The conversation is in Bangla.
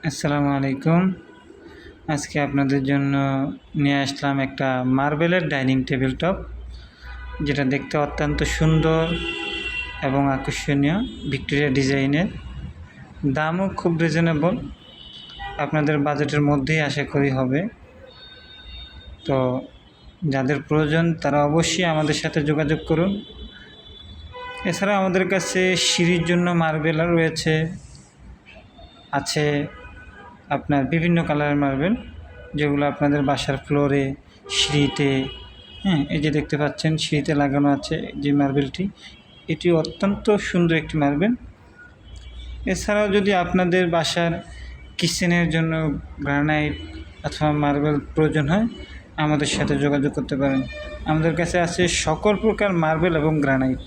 আসসালামু আলাইকুম। আজকে আপনাদের জন্য নিয়ে আসলাম একটা মার্বেলের ডাইনিং টেবিল টপ, যেটা দেখতে অত্যন্ত সুন্দর এবং আকর্ষণীয়, ভিক্টোরিয়া ডিজাইনের। দামও খুব রিজনেবল, আপনাদের বাজেটের মধ্যেই আশা করি হবে। তো যাদের প্রয়োজন তারা অবশ্যই আমাদের সাথে যোগাযোগ করুন। এছাড়া আমাদের কাছে সিঁড়ির জন্য মার্বেল রয়েছে, আছে আপনার বিভিন্ন কালারের মার্বেল, যেগুলো আপনাদের বাসার ফ্লোরে, সিঁড়িতে, এই যে দেখতে পাচ্ছেন সিঁড়িতে লাগানো আছে যে মার্বেলটি, এটি অত্যন্ত সুন্দর একটি মার্বেল। এছাড়াও যদি আপনাদের বাসার কিচেনের জন্য গ্রানাইট অথবা মার্বেল প্রয়োজন হয়, আমাদের সাথে যোগাযোগ করতে পারেন। আমাদের কাছে আছে সকল প্রকার মার্বেল এবং গ্রানাইট।